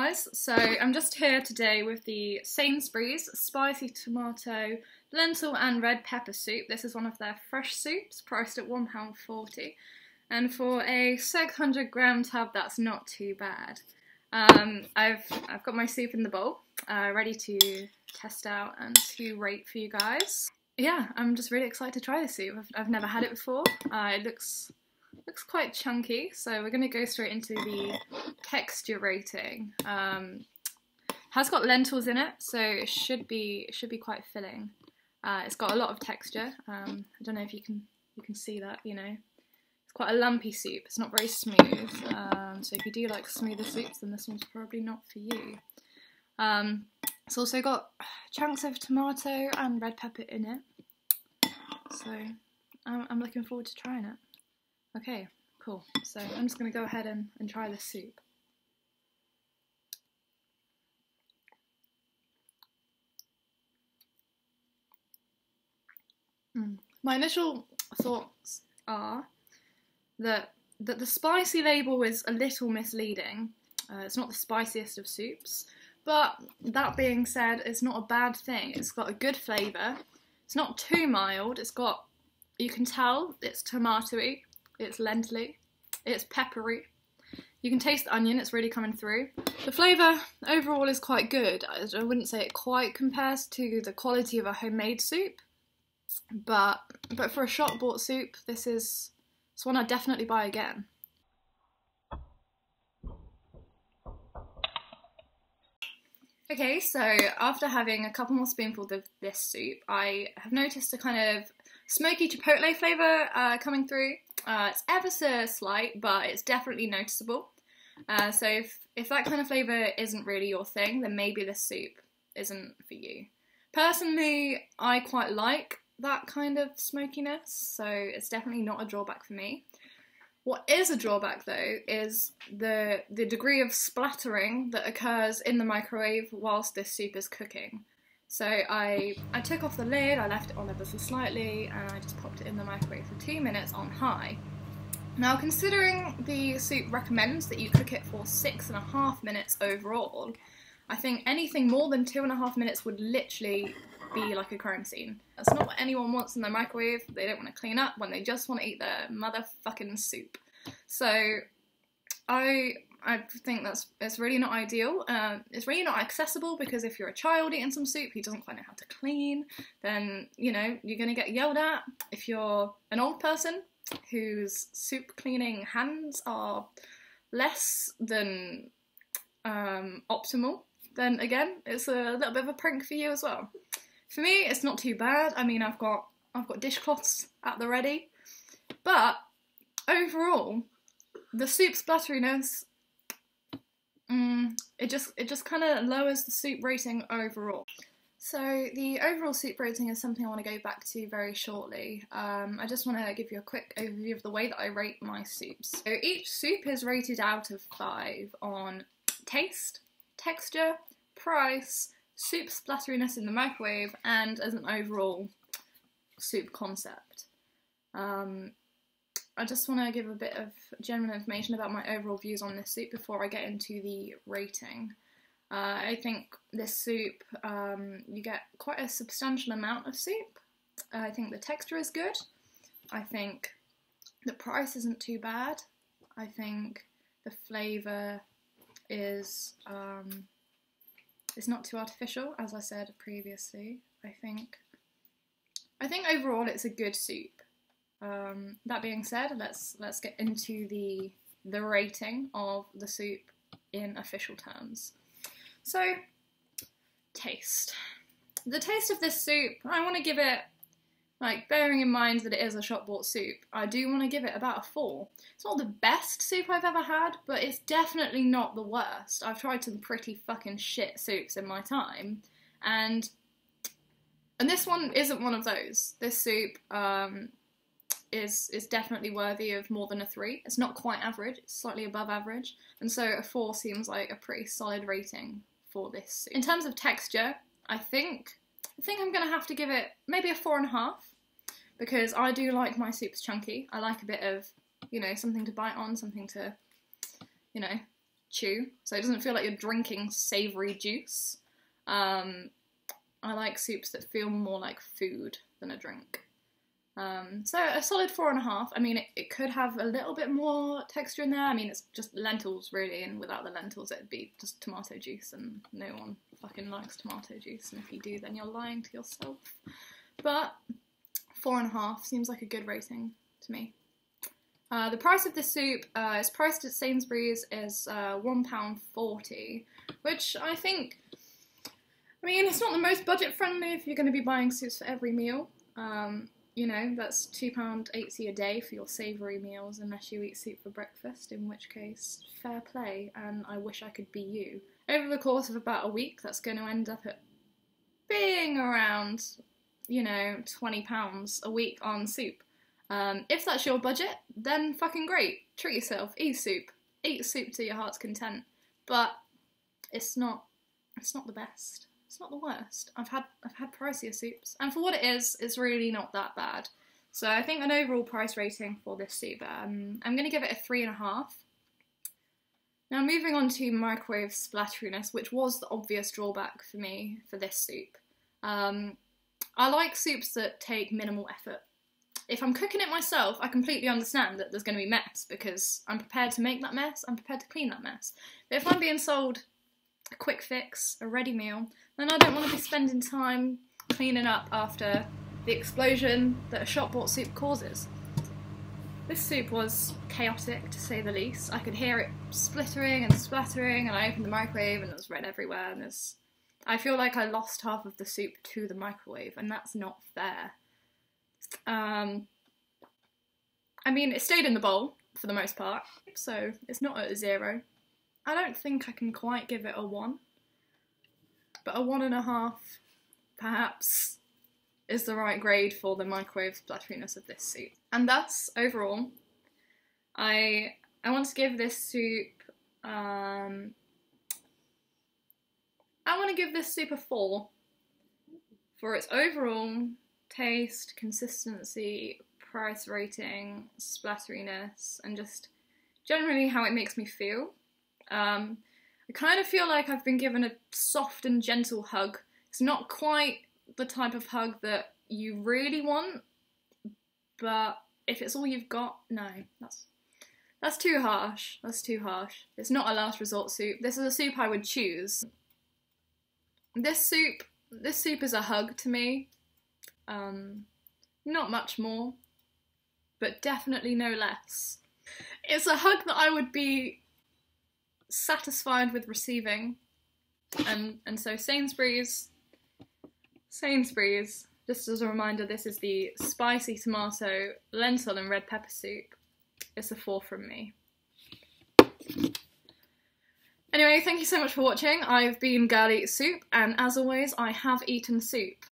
guys, so I'm just here today with the Sainsbury's Spicy Tomato, Lentil and Red Pepper Soup. This is one of their fresh soups, priced at £1.40, and for a 600-gram tub, that's not too bad. I've got my soup in the bowl, ready to test out and to rate for you guys. Yeah, I'm just really excited to try this soup. I've never had it before. It looks quite chunky, so we're going to go straight into the texture rating. Has got lentils in it, so it should be quite filling. It's got a lot of texture. I don't know if you can see that. You know, it's quite a lumpy soup. It's not very smooth. So if you do like smoother soups, then this one's probably not for you. It's also got chunks of tomato and red pepper in it, so I'm looking forward to trying it. Okay, cool. So I'm just going to go ahead and try this soup. My initial thoughts are that the spicy label is a little misleading. It's not the spiciest of soups, but that being said, it's not a bad thing. It's got a good flavour. It's not too mild. It's got, you can tell it's tomatoey. It's lentily, it's peppery. You can taste the onion, it's really coming through. The flavour overall is quite good. I wouldn't say it quite compares to the quality of a homemade soup, but for a shop bought soup, it's one I'd definitely buy again. Okay, so after having a couple more spoonfuls of this soup, I have noticed a kind of smoky chipotle flavour coming through. It's ever so slight, but it's definitely noticeable. So if that kind of flavour isn't really your thing, then maybe this soup isn't for you. Personally, I quite like that kind of smokiness, so it's definitely not a drawback for me. What is a drawback though is the degree of splattering that occurs in the microwave whilst this soup is cooking. So I took off the lid, I left it on ever so slightly, and I just popped it in the microwave for 2 minutes on high. Now, considering the soup recommends that you cook it for 6.5 minutes overall, I think anything more than 2.5 minutes would literally be like a crime scene. That's not what anyone wants in their microwave. They don't want to clean up when they just want to eat their motherfucking soup. So I think it's really not ideal. It's really not accessible, because if you're a child eating some soup who doesn't quite know how to clean, then, you know, you're going to get yelled at. If you're an old person whose soup cleaning hands are less than optimal, then again, it's a little bit of a prank for you as well. For me, it's not too bad. I mean, I've got dishcloths at the ready, but overall, the soup splatteriness, it just kind of lowers the soup rating overall. So the overall soup rating is something I want to go back to very shortly. I just want to give you a quick overview of the way that I rate my soups. So each soup is rated out of 5 on taste, texture, price, soup splatteriness in the microwave, and as an overall soup concept. I just want to give a bit of general information about my overall views on this soup before I get into the rating. I think this soup, you get quite a substantial amount of soup. I think the texture is good. I think the price isn't too bad. I think the flavour is not too artificial, as I said previously. I think overall it's a good soup. That being said, let's get into the rating of the soup in official terms. So, taste. The taste of this soup, I want to give it, like, bearing in mind that it is a shop-bought soup, I do want to give it about a 4. It's not the best soup I've ever had, but it's definitely not the worst. I've tried some pretty fucking shit soups in my time, and this one isn't one of those. This soup, is definitely worthy of more than a 3. It's not quite average, it's slightly above average, and so a 4 seems like a pretty solid rating for this. In terms of texture, I think I'm going to have to give it maybe a 4.5, because I do like my soups chunky. I like a bit of, you know, something to bite on, something to, you know, chew, so it doesn't feel like you're drinking savoury juice. I like soups that feel more like food than a drink. So a solid 4.5. I mean, it could have a little bit more texture in there. I mean, it's just lentils, really, and without the lentils it'd be just tomato juice, and no one fucking likes tomato juice, and if you do, then you're lying to yourself. But 4.5 seems like a good rating to me. The price of this soup is priced at Sainsbury's is £1.40, which I think, I mean, it's not the most budget friendly if you're going to be buying soups for every meal. You know, that's £2.80 a day for your savoury meals unless you eat soup for breakfast, in which case, fair play, and I wish I could be you. Over the course of about a week, that's going to end up at being around, you know, £20 a week on soup. If that's your budget, then fucking great. Treat yourself, eat soup. Eat soup to your heart's content. But it's not the best. It's not the worst. I've had pricier soups, and for what it is, it's really not that bad. So I think an overall price rating for this soup, I'm going to give it a 3.5. Now moving on to microwave splatteriness, which was the obvious drawback for me for this soup. I like soups that take minimal effort. If I'm cooking it myself, I completely understand that there's going to be mess, because I'm prepared to make that mess, I'm prepared to clean that mess. But if I'm being sold a quick fix, a ready meal, then I don't want to be spending time cleaning up after the explosion that a shop-bought soup causes. This soup was chaotic, to say the least. I could hear it splittering and splattering, and I opened the microwave and it was red everywhere, and I feel like I lost half of the soup to the microwave, and that's not fair. I mean, it stayed in the bowl for the most part, so it's not at a 0. I don't think I can quite give it a 1, but a 1.5 perhaps is the right grade for the microwave splatteriness of this soup. And thus, overall, I want to give this soup, I want to give this soup a 4 for its overall taste, consistency, price rating, splatteriness, and just generally how it makes me feel. I kind of feel like I've been given a soft and gentle hug. It's not quite the type of hug that you really want, but if it's all you've got, no, that's too harsh. That's too harsh. It's not a last resort soup. This is a soup I would choose. This soup is a hug to me. Not much more, but definitely no less. It's a hug that I would be satisfied with receiving, and so Sainsbury's, just as a reminder, this is the spicy tomato, lentil and red pepper soup. It's a 4 from me. Anyway, thank you so much for watching. I've been Girl Eats Soup, and as always, I have eaten soup.